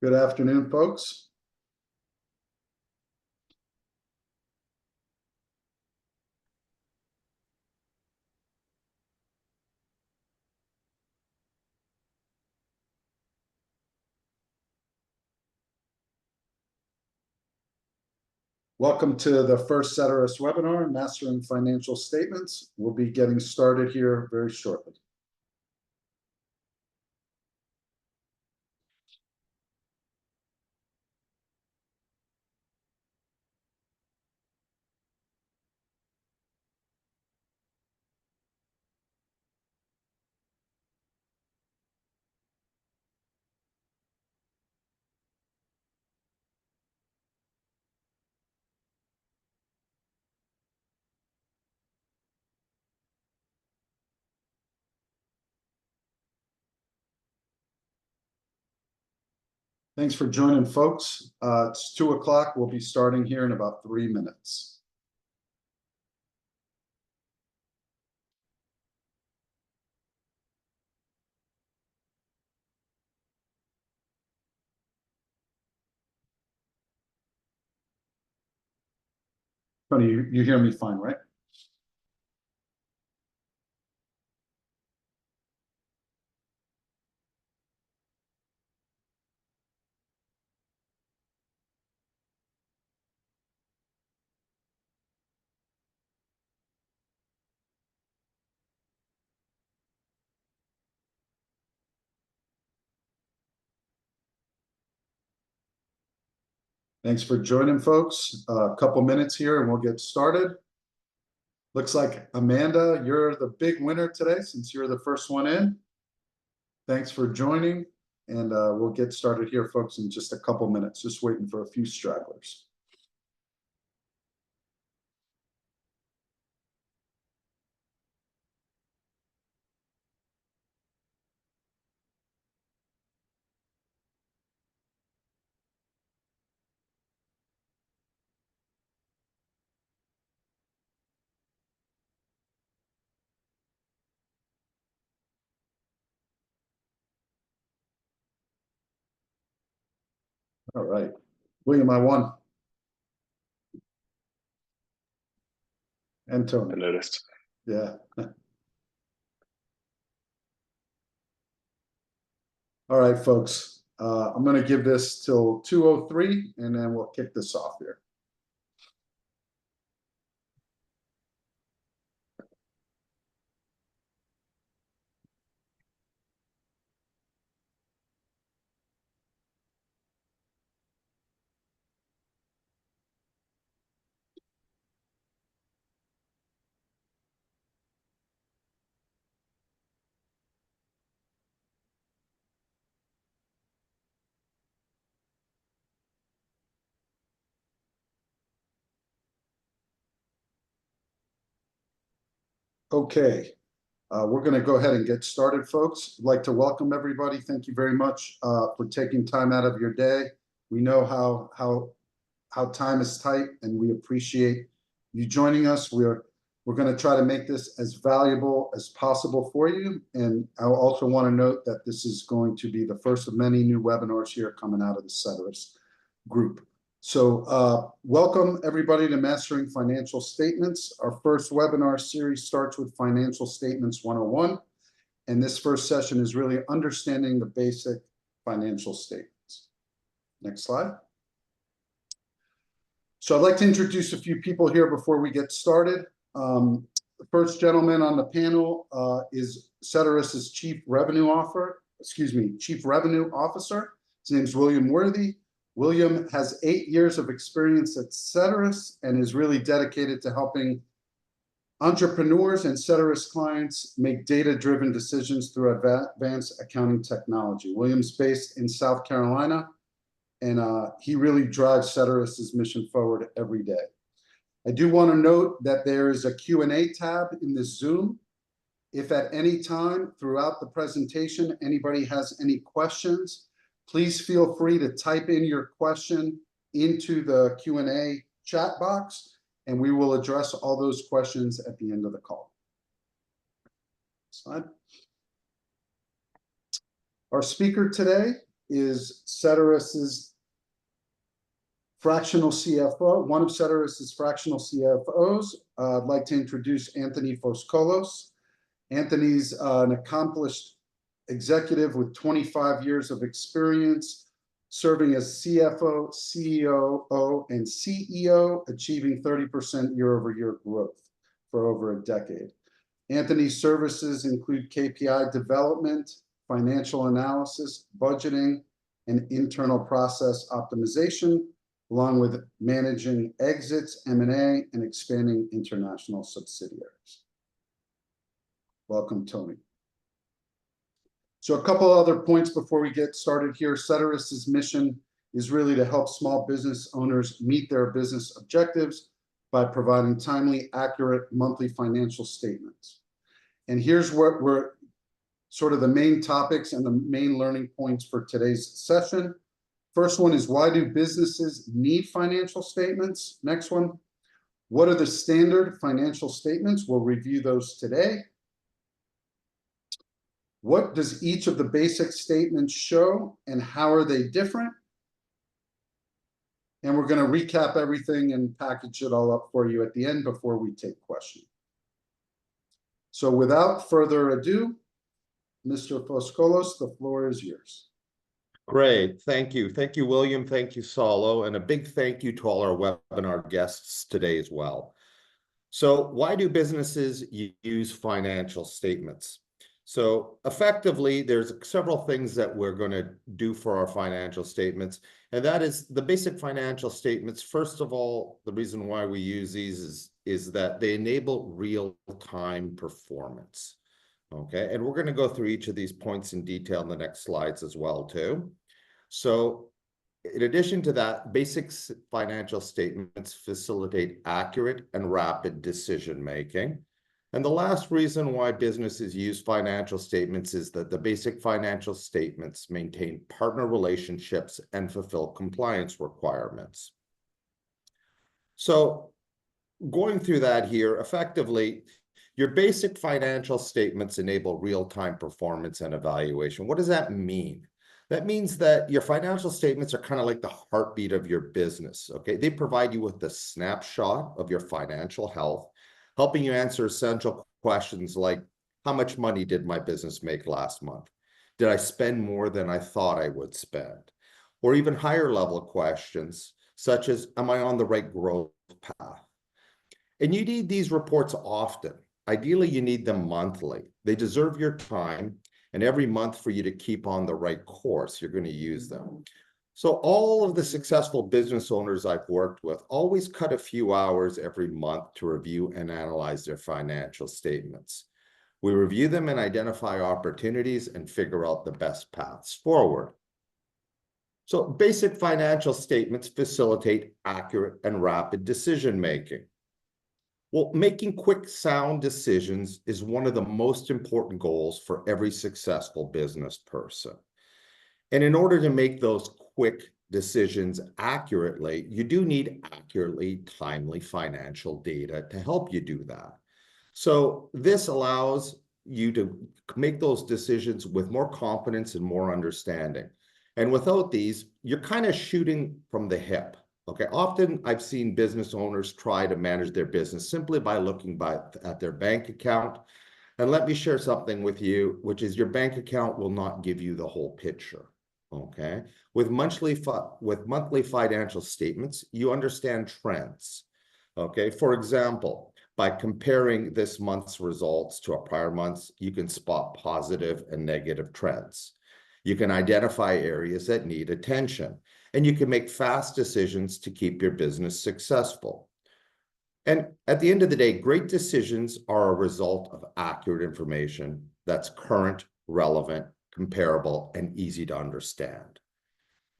Good afternoon, folks. Welcome to the first Ceteris webinar, Mastering Financial Statements. We'll be getting started here very shortly. Thanks for joining, folks. It's 2 o'clock. We'll be starting here in about 3 minutes. Tony, you hear me fine, right? Thanks for joining, folks. A couple minutes here and we'll get started. Looks like, Amanda, you're the big winner today since you're the first one in. Thanks for joining, and we'll get started here, folks, in just a couple minutes. Just waiting for a few stragglers. All right, William, I won. And Tony. I noticed. Yeah. All right, folks. I'm going to give this till 2:03, and then we'll kick this off here. Okay, we're going to go ahead and get started, folks. I'd like to welcome everybody. Thank you very much for taking time out of your day. We know how time is tight, and we appreciate you joining us. We're going to try to make this as valuable as possible for you. And I also want to note that this is going to be the first of many new webinars here coming out of the Ceteris group. So welcome everybody to Mastering Financial Statements. Our first webinar series starts with Financial Statements 101. And this first session is really understanding the basic financial statements. Next slide. So I'd like to introduce a few people here before we get started. The first gentleman on the panel is Ceteris's Chief Revenue Officer. His name is William Worthy. William has 8 years of experience at Ceteris and is really dedicated to helping entrepreneurs and Ceteris clients make data-driven decisions through advanced accounting technology. William's based in South Carolina, and he really drives Ceteris's mission forward every day. I do want to note that there is a Q&A tab in this Zoom. If at any time throughout the presentation anybody has any questions, please feel free to type in your question into the Q&A chat box, and we will address all those questions at the end of the call. Slide. Our speaker today is Ceteris's fractional CFO, one of Ceteris's fractional CFOs. I'd like to introduce Anthony Foskolos. Anthony's an accomplished executive with 25 years of experience serving as CFO, CEO, and CEO, achieving 30% year-over-year growth for over a decade. Anthony's services include KPI development, financial analysis, budgeting, and internal process optimization, along with managing exits, M&A, and expanding international subsidiaries. Welcome, Tony. So a couple other points before we get started here. Ceteris's mission is really to help small business owners meet their business objectives by providing timely, accurate monthly financial statements. And here's what we're sort of the main topics and the main learning points for today's session. First one is, why do businesses need financial statements? Next one, what are the standard financial statements? We'll review those today. What does each of the basic statements show and how are they different? And we're going to recap everything and package it all up for you at the end before we take questions. So without further ado, Mr. Foskolos, the floor is yours. Great. Thank you. Thank you, William. Thank you, Saulo. And a big thank you to all our webinar guests today as well. So why do businesses use financial statements? So effectively, there's several things that we're going to do for our financial statements. And that is the basic financial statements. First of all, the reason why we use these is that they enable real-time performance. Okay, and we're going to go through each of these points in detail in the next slides as well, too. So in addition to that, basic financial statements facilitate accurate and rapid decision-making. And the last reason why businesses use financial statements is that the basic financial statements maintain partner relationships and fulfill compliance requirements. So going through that here, effectively, your basic financial statements enable real-time performance and evaluation. What does that mean? That means that your financial statements are kind of like the heartbeat of your business, okay? They provide you with a snapshot of your financial health, helping you answer essential questions like, how much money did my business make last month? Did I spend more than I thought I would spend? Or even higher level questions, such as, am I on the right growth path? And you need these reports often. Ideally, you need them monthly. They deserve your time, and every month for you to keep on the right course, you're going to use them. So all of the successful business owners I've worked with always cut a few hours every month to review and analyze their financial statements. We review them and identify opportunities and figure out the best paths forward. So basic financial statements facilitate accurate and rapid decision-making. Well, making quick, sound decisions is one of the most important goals for every successful business person. And in order to make those quick decisions accurately, you do need accurately, timely financial data to help you do that. So this allows you to make those decisions with more confidence and more understanding. And without these, you're kind of shooting from the hip. Okay, often I've seen business owners try to manage their business simply by looking at their bank account. And let me share something with you, which is your bank account will not give you the whole picture. Okay, with monthly financial statements, you understand trends. Okay, for example, by comparing this month's results to a prior month's, you can spot positive and negative trends. You can identify areas that need attention, and you can make fast decisions to keep your business successful. And at the end of the day, great decisions are a result of accurate information that's current, relevant, comparable, and easy to understand.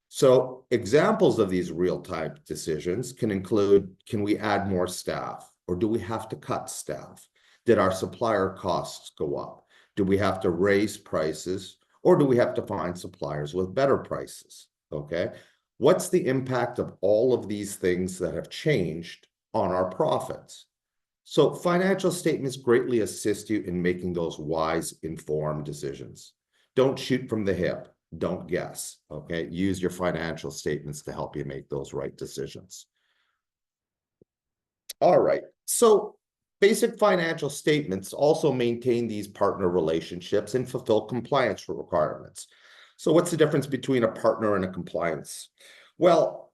So examples of these real-time decisions can include, can we add more staff, or do we have to cut staff? Did our supplier costs go up? Do we have to raise prices, or do we have to find suppliers with better prices? Okay, what's the impact of all of these things that have changed on our profits? So financial statements greatly assist you in making those wise, informed decisions. Don't shoot from the hip. Don't guess, okay? Use your financial statements to help you make those right decisions. All right, so basic financial statements also maintain these partner relationships and fulfill compliance requirements. So what's the difference between a partner and a compliance? Well,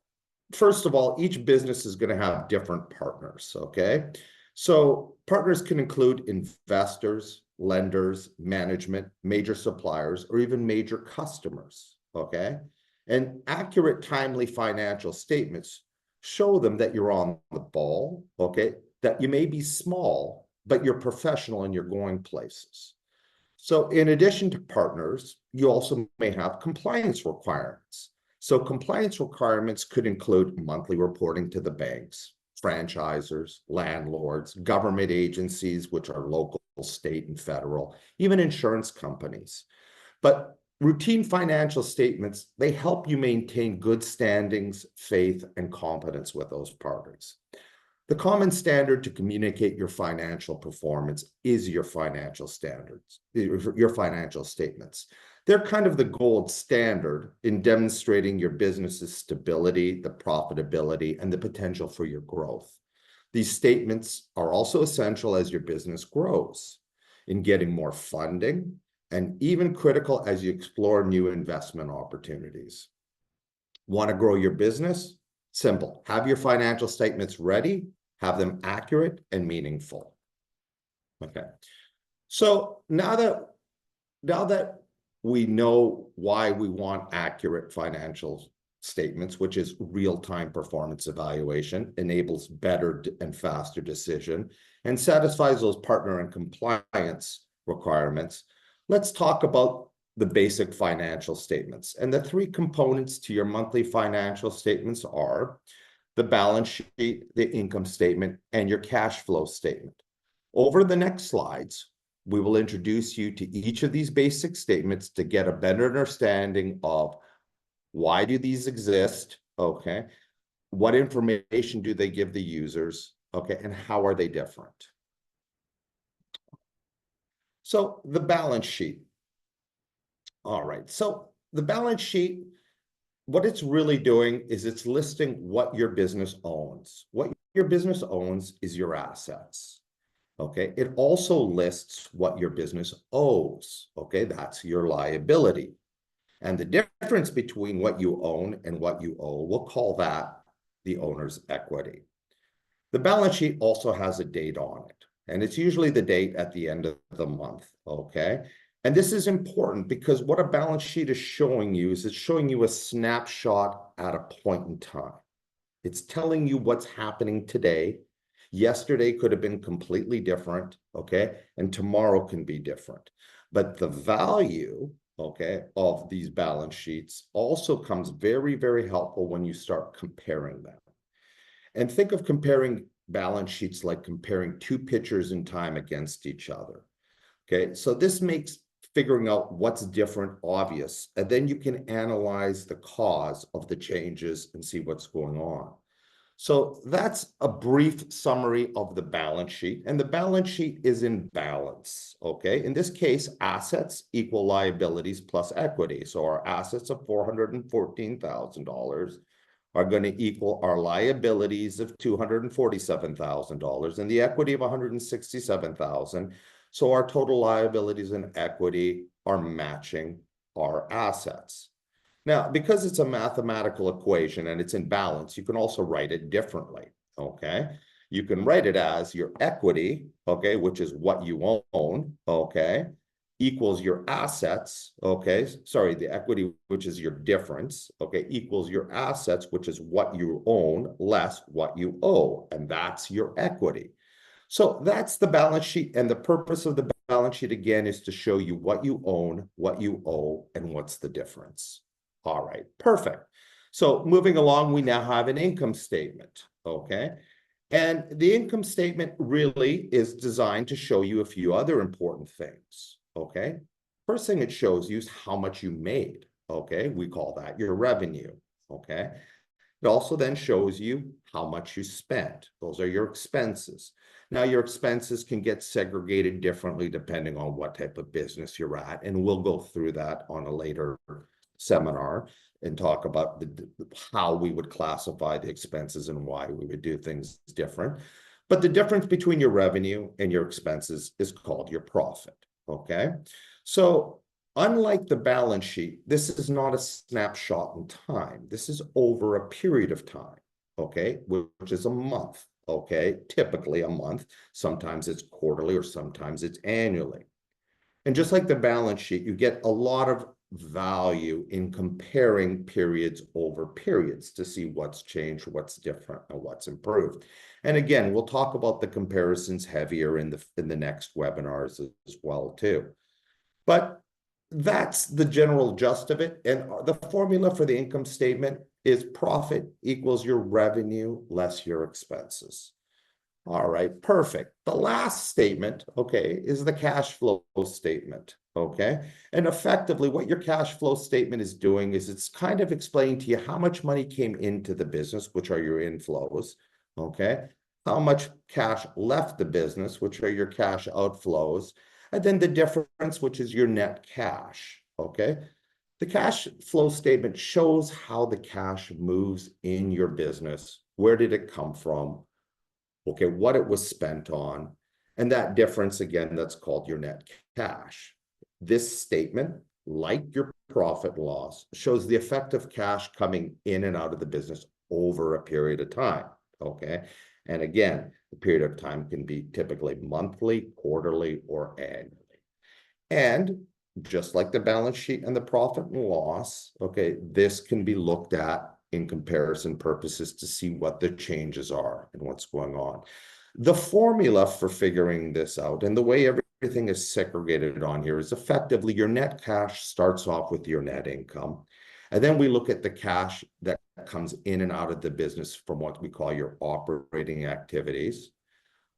first of all, each business is going to have different partners, okay? So partners can include investors, lenders, management, major suppliers, or even major customers, okay? And accurate, timely financial statements show them that you're on the ball, okay? That you may be small, but you're professional and you're going places. So in addition to partners, you also may have compliance requirements. So compliance requirements could include monthly reporting to the banks, franchisors, landlords, government agencies, which are local, state, and federal, even insurance companies. But routine financial statements, they help you maintain good standings, faith, and confidence with those parties. The common standard to communicate your financial performance is your financial standards, your financial statements. They're kind of the gold standard in demonstrating your business's stability, the profitability, and the potential for your growth. These statements are also essential as your business grows in getting more funding, and even critical as you explore new investment opportunities. Want to grow your business? Simple. Have your financial statements ready, have them accurate and meaningful. Okay. So now that we know why we want accurate financial statements, which is real-time performance evaluation, enables better and faster decision, and satisfies those partner and compliance requirements, let's talk about the basic financial statements. And the three components to your monthly financial statements are the balance sheet, the income statement, and your cash flow statement. Over the next slides, we will introduce you to each of these basic statements to get a better understanding of why do these exist, okay? What information do they give the users, okay? And how are they different? So the balance sheet. All right, so the balance sheet, what it's really doing is it's listing what your business owns. What your business owns is your assets, okay? It also lists what your business owes, okay? That's your liability. And the difference between what you own and what you owe, we'll call that the owner's equity. The balance sheet also has a date on it, and it's usually the date at the end of the month, okay? And this is important because what a balance sheet is showing you is it's showing you a snapshot at a point in time. It's telling you what's happening today. Yesterday could have been completely different, okay? And tomorrow can be different. But the value, okay, of these balance sheets also comes very, very helpful when you start comparing them. And think of comparing balance sheets like comparing two pictures in time against each other. Okay, so this makes figuring out what's different obvious, and then you can analyze the cause of the changes and see what's going on. So that's a brief summary of the balance sheet, and the balance sheet is in balance, okay? In this case, assets equal liabilities plus equity. So our assets of $414,000 are going to equal our liabilities of $247,000 and the equity of $167,000. So our total liabilities and equity are matching our assets. Now, because it's a mathematical equation and it's in balance, you can also write it differently, okay? You can write it as your equity, okay, which is what you own, okay, equals your assets, okay? Sorry, the equity, which is your difference, okay, equals your assets, which is what you own, less what you owe, and that's your equity. So that's the balance sheet, and the purpose of the balance sheet, again, is to show you what you own, what you owe, and what's the difference. All right, perfect. So moving along, we now have an income statement, okay? And the income statement really is designed to show you a few other important things, okay? First thing it shows you is how much you made, okay? We call that your revenue, okay? It also then shows you how much you spent. Those are your expenses. Now, your expenses can get segregated differently depending on what type of business you're at, and we'll go through that on a later seminar and talk about how we would classify the expenses and why we would do things different. But the difference between your revenue and your expenses is called your profit, okay? So unlike the balance sheet, this is not a snapshot in time. This is over a period of time, okay, which is a month, okay? Typically a month. Sometimes it's quarterly or sometimes it's annually. And just like the balance sheet, you get a lot of value in comparing periods over periods to see what's changed, what's different, and what's improved. And again, we'll talk about the comparisons heavier in the next webinars as well too. But that's the general gist of it. And the formula for the income statement is profit equals your revenue less your expenses. All right, perfect. The last statement, okay, is the cash flow statement, okay? And effectively what your cash flow statement is doing is it's kind of explaining to you how much money came into the business, which are your inflows, okay? How much cash left the business, which are your cash outflows, and then the difference, which is your net cash, okay? The cash flow statement shows how the cash moves in your business. Where did it come from? Okay, what it was spent on, and that difference, again, that's called your net cash. This statement, like your profit and loss, shows the effect of cash coming in and out of the business over a period of time, okay? And again, the period of time can be typically monthly, quarterly, or annually. And just like the balance sheet and the profit and loss, okay, this can be looked at in comparison purposes to see what the changes are and what's going on. The formula for figuring this out and the way everything is segregated on here is effectively your net cash starts off with your net income. And then we look at the cash that comes in and out of the business from what we call your operating activities.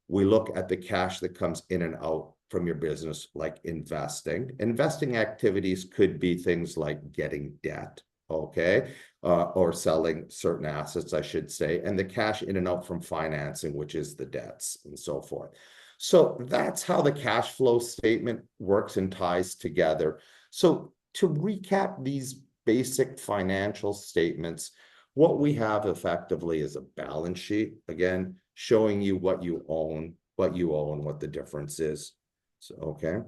We look at the cash that comes in and out from your business, like investing. Investing activities could be things like getting debt, okay, or selling certain assets, I should say, and the cash in and out from financing, which is the debts and so forth. So that's how the cash flow statement works and ties together. So to recap these basic financial statements, what we have effectively is a balance sheet, again, showing you what you own, what the difference is. So, okay.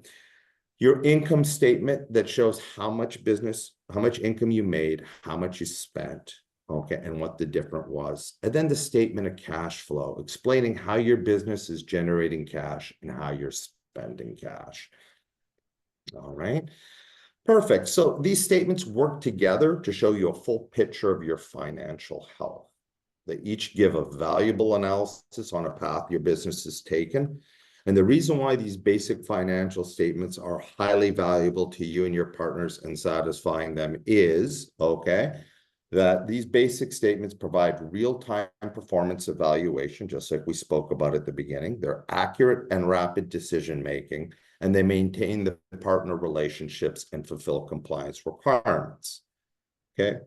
Your income statement that shows how much income you made, how much you spent, okay, and what the difference was. And then the statement of cash flow, explaining how your business is generating cash and how you're spending cash. All right. Perfect. So these statements work together to show you a full picture of your financial health. They each give a valuable analysis on a path your business has taken. And the reason why these basic financial statements are highly valuable to you and your partners and satisfying them is, okay, that these basic statements provide real-time performance evaluation, just like we spoke about at the beginning. They're accurate and rapid decision-making, and they maintain the partner relationships and fulfill compliance requirements, okay?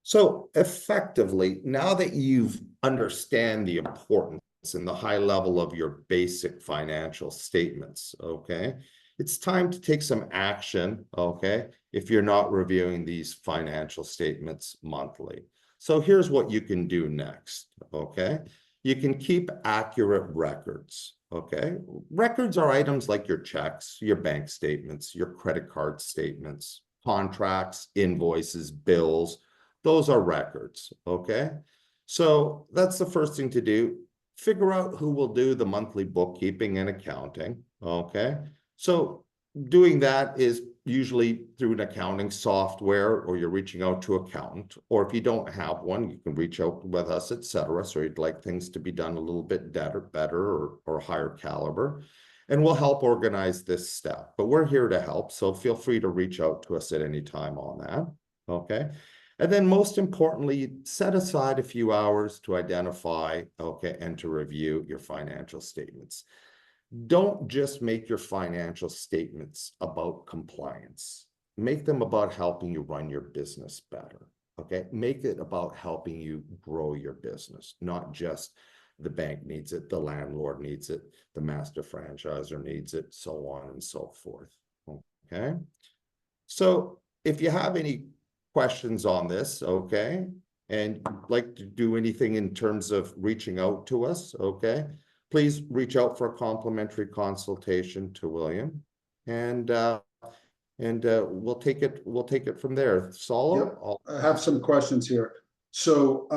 So effectively, now that you've understand the importance and the high level of your basic financial statements, okay, it's time to take some action, okay, if you're not reviewing these financial statements monthly. So here's what you can do next, okay? You can keep accurate records, okay? Records are items like your checks, your bank statements, your credit card statements, contracts, invoices, bills. Those are records, okay? So that's the first thing to do. Figure out who will do the monthly bookkeeping and accounting, okay? So doing that is usually through an accounting software, or you're reaching out to an accountant, or if you don't have one, you can reach out with us, etc. So you'd like things to be done a little bit better or higher caliber, and we'll help organize this step. But we're here to help, so feel free to reach out to us at any time on that, okay? And then most importantly, set aside a few hours to identify, okay, and to review your financial statements. Don't just make your financial statements about compliance. Make them about helping you run your business better, okay? Make it about helping you grow your business, not just the bank needs it, the landlord needs it, the master franchisor needs it, so on and so forth, okay? So if you have any questions on this, okay, and like to do anything in terms of reaching out to us, okay, please reach out for a complimentary consultation to William, and we'll take it from there. Solo, Yep, I have some questions here. So,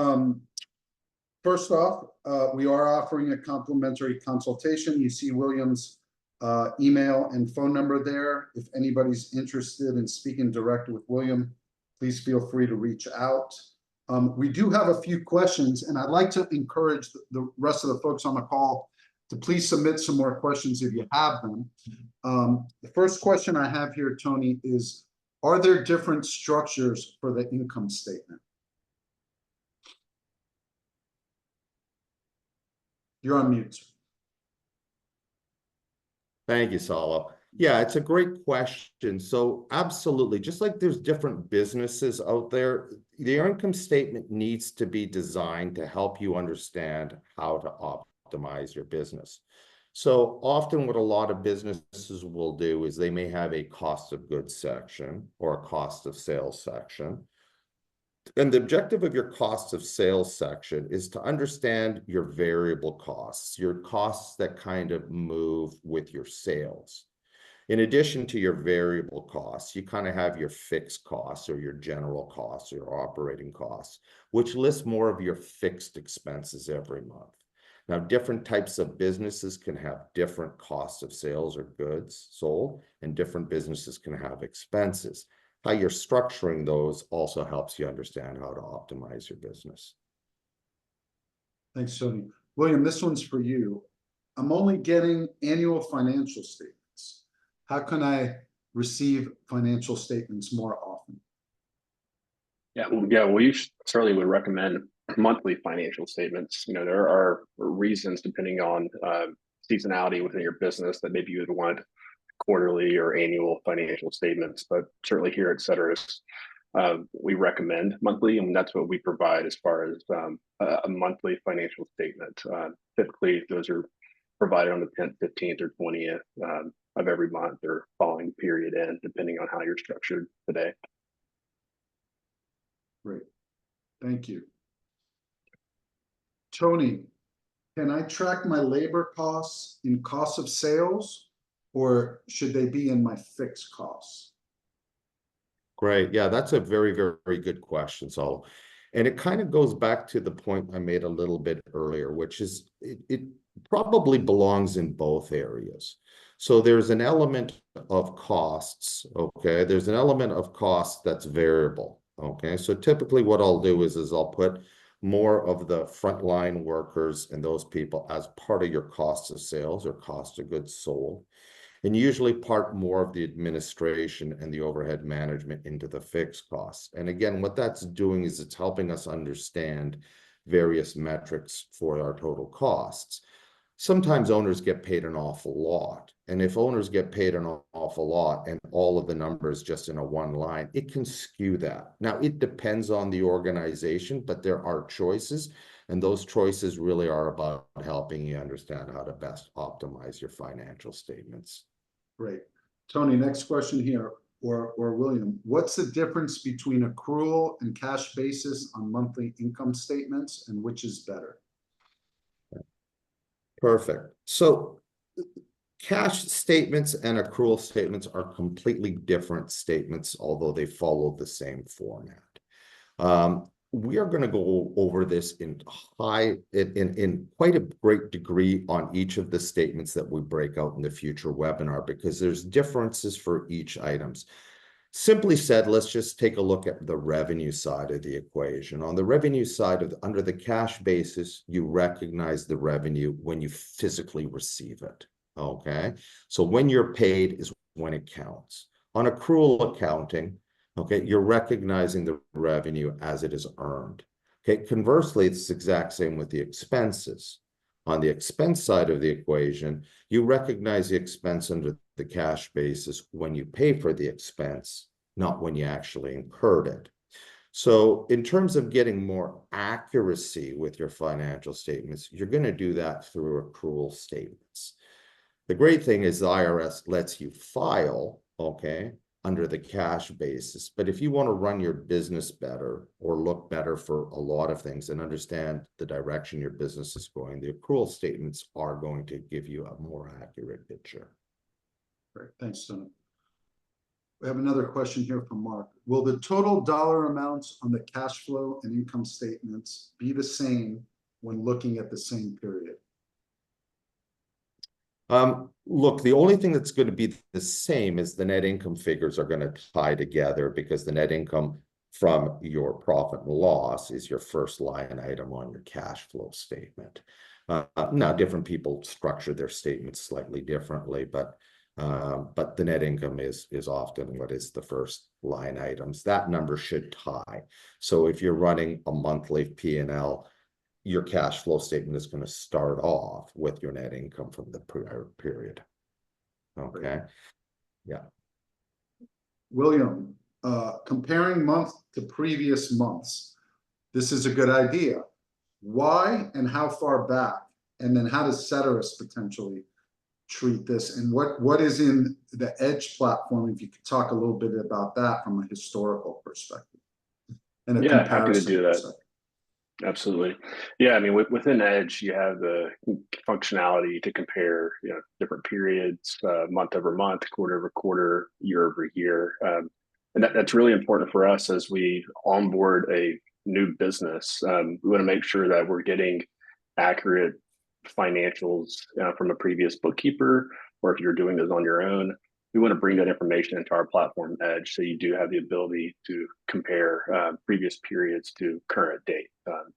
first off, we are offering a complimentary consultation. You see William's email and phone number there. If anybody's interested in speaking direct with William, please feel free to reach out. We do have a few questions, and I'd like to encourage the rest of the folks on the call to please submit some more questions if you have them. The first question I have here, Tony, is, are there different structures for the income statement? You're on mute, sir. Thank you, Salo. Yeah, it's a great question. So absolutely, just like there's different businesses out there, the income statement needs to be designed to help you understand how to optimize your business. So often what a lot of businesses will do is they may have a cost of goods section or a cost of sales section. And the objective of your cost of sales section is to understand your variable costs, your costs that kind of move with your sales. In addition to your variable costs, you kind of have your fixed costs or your general costs or your operating costs, which lists more of your fixed expenses every month. Now, different types of businesses can have different costs of sales or goods sold, and different businesses can have expenses. How you're structuring those also helps you understand how to optimize your business. Thanks, Tony. William, this one's for you. I'm only getting annual financial statements. How can I receive financial statements more often? Yeah, we certainly would recommend monthly financial statements. You know, there are reasons depending on seasonality within your business that maybe you would want quarterly or annual financial statements, but certainly here at Ceteris, we recommend monthly, and that's what we provide as far as a monthly financial statement. Typically, those are provided on the 10th, 15th, or 20th of every month or following period end, depending on how you're structured today. Great, thank you. Tony, can I track my labor costs in cost of sales, or should they be in my fixed costs? Great. Yeah, that's a very, very good question, Saul. And it kind of goes back to the point I made a little bit earlier, which is it probably belongs in both areas. So there's an element of costs, okay? There's an element of cost that's variable, okay? So typically what I'll do is I'll put more of the frontline workers and those people as part of your cost of sales or cost of goods sold, and usually part more of the administration and the overhead management into the fixed costs. And again, what that's doing is it's helping us understand various metrics for our total costs. Sometimes owners get paid an awful lot. And if owners get paid an awful lot and all of the numbers just in a one line, it can skew that. Now, it depends on the organization, but there are choices. And those choices really are about helping you understand how to best optimize your financial statements. Great. Tony, next question here, or William. What's the difference between accrual and cash basis on monthly income statements, and which is better? Perfect. So cash statements and accrual statements are completely different statements, although they follow the same format. We are going to go over this in quite a great degree on each of the statements that we break out in the future webinar, because there's differences for each items. Simply said, let's just take a look at the revenue side of the equation. On the revenue side under the cash basis, you recognize the revenue when you physically receive it. Okay, so when you're paid is when it counts. On accrual accounting, okay, you're recognizing the revenue as it is earned. Okay, conversely, it's the exact same with the expenses. On the expense side of the equation, you recognize the expense under the cash basis when you pay for the expense, not when you actually incurred it. So in terms of getting more accuracy with your financial statements, you're going to do that through accrual statements. The great thing is the IRS lets you file, okay, under the cash basis. But if you want to run your business better or look better for a lot of things and understand the direction your business is going, the accrual statements are going to give you a more accurate picture. Great, thanks, Tony. We have another question here from Mark. Will the total dollar amounts on the cash flow and income statements be the same when looking at the same period? Look, the only thing that's going to be the same is the net income figures are going to tie together, because the net income from your profit and loss is your first line item on your cash flow statement. Now, different people structure their statements slightly differently, but the net income is often what is the first line items. That number should tie. So if you're running a monthly P&L, your cash flow statement is going to start off with your net income from the prior period. Okay. Yeah. William, comparing month to previous months, this is a good idea. Why and how far back? And then how does Ceteris potentially treat this? And what is in the Edge platform, if you could talk a little bit about that from a historical perspective and a Yeah, happy to comparison do that. Absolutely. Yeah, I mean, within Edge, you have the functionality to compare, different periods, month over month, quarter over quarter, year over year. And that's really important for us as we onboard a new business. We want to make sure that we're getting accurate financials from a previous bookkeeper, or if you're doing those on your own, we want to bring that information into our platform Edge, so you do have the ability to compare previous periods to current date.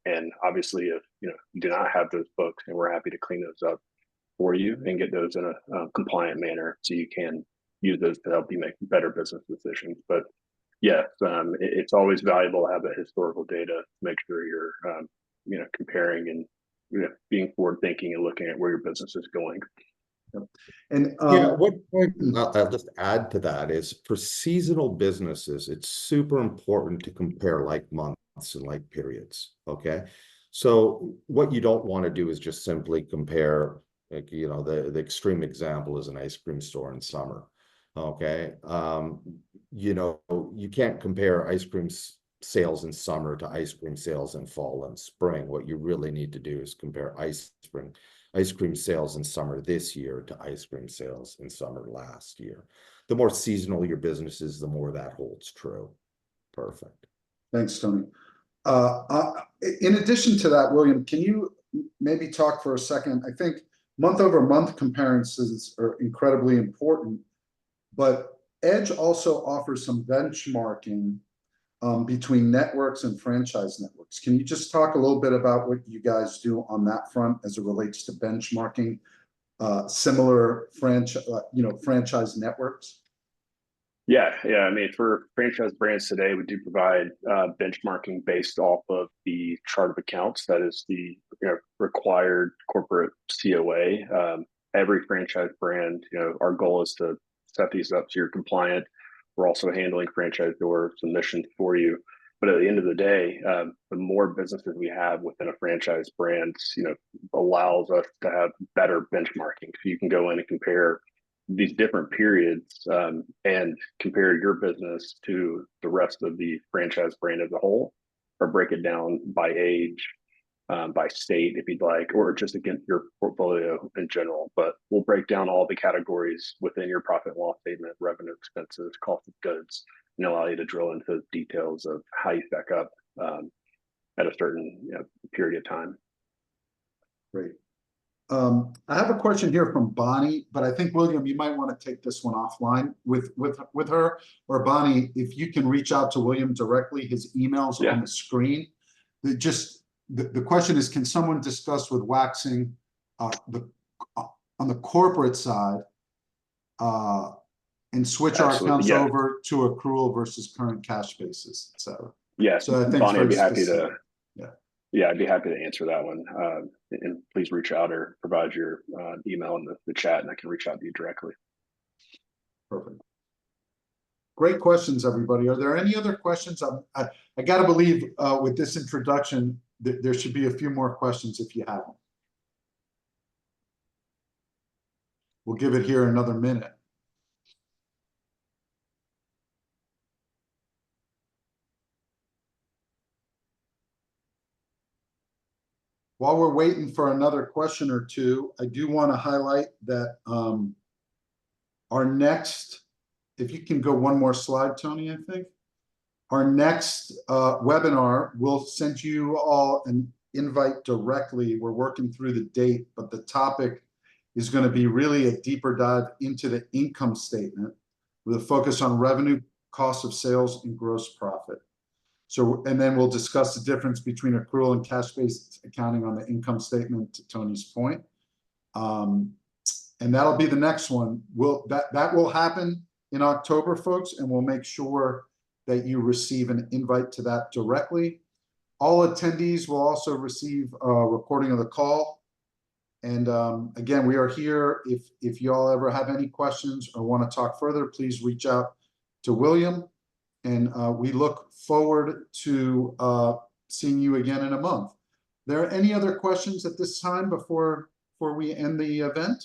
And obviously, if you do not have those books, and we're happy to clean those up for you and get those in a compliant manner, so you can use those to help you make better business decisions. But yes, it's always valuable to have that historical data to make sure you're comparing and being forward thinking and looking at where your business is going. And yeah, what point I'll just add to that is, for seasonal businesses, it's super important to compare like months and like periods. Okay, so what you don't want to do is just simply compare, like, the extreme example is an ice cream store in summer. Okay, you can't compare ice cream sales in summer to ice cream sales in fall and spring. What you really need to do is compare ice cream sales in summer this year to ice cream sales in summer last year. The more seasonal your business is, the more that holds true. Perfect. Thanks, Tony. In addition to that, William, can you maybe talk for a second? I think month over month comparisons are incredibly important, but Edge also offers some benchmarking between networks and franchise networks. Can you just talk a little bit about what you guys do on that front as it relates to benchmarking similar franchise networks? Yeah. I mean, for franchise brands today, we do provide benchmarking based off of the chart of accounts. That is the required corporate COA. Every franchise brand, our goal is to set these up so you're compliant. We're also handling franchisor submissions for you. But at the end of the day, the more businesses we have within a franchise brand, allows us to have better benchmarking. So you can go in and compare these different periods and compare your business to the rest of the franchise brand as a whole, or break it down by age, by state, if you'd like, or just against your portfolio in general. But we'll break down all the categories within your profit and loss statement, revenue, expenses, cost of goods, and allow you to drill into details of how you stack up at a certain period of time. Great. I have a question here from Bonnie, but I think, William, you might want to take this one offline with her, or Bonnie, if you can reach out to William directly. His email's on the screen. The question is, can someone discuss with Waxing on the corporate side and switch our accounts over to accrual versus current cash basis, et cetera? Yeah, so I think Bonnie would be happy to. Yeah, I'd be happy to answer that one. And please reach out or provide your email in the chat, and I can reach out to you directly. Perfect. Great questions, everybody. Are there any other questions? I got to believe with this introduction, there should be a few more questions if you have them. We'll give it here another minute. While we're waiting for another question or two, I do want to highlight that our next, if you can go one more slide, Tony, I think. Our next webinar, we'll send you all an invite directly. We're working through the date, but the topic is going to be really a deeper dive into the income statement with a focus on revenue, cost of sales, and gross profit. So, and then we'll discuss the difference between accrual and cash-based accounting on the income statement, to Tony's point. And that'll be the next one. That will happen in October, folks, and we'll make sure that you receive an invite to that directly. All attendees will also receive a recording of the call. And again, we are here. If you all ever have any questions or want to talk further, please reach out to William. And we look forward to seeing you again in a month. There any other questions at this time before we end the event?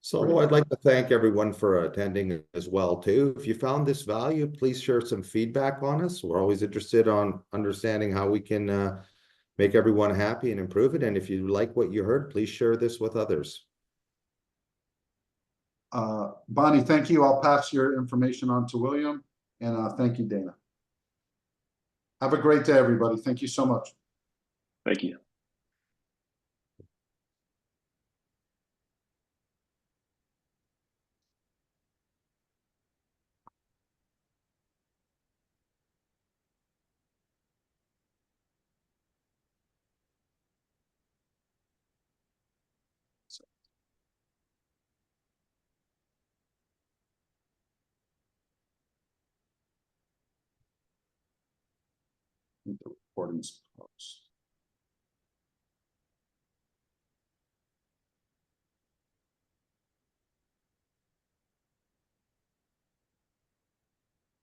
So I'd like to thank everyone for attending as well too. If you found this value, please share some feedback on us. We're always interested on understanding how we can make everyone happy and improve it. And if you like what you heard, please share this with others. Bonnie, thank you. I'll pass your information on to William, and thank you, Dana. Have a great day, everybody. Thank you so much. Thank you. The recording's closed.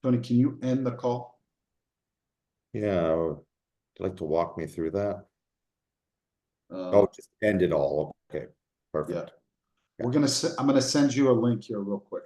Tony, can you end the call? Yeah, would you like to walk me through that? Oh, just end it all. Okay, perfect. yeah. I'm gonna send you a link here real quick.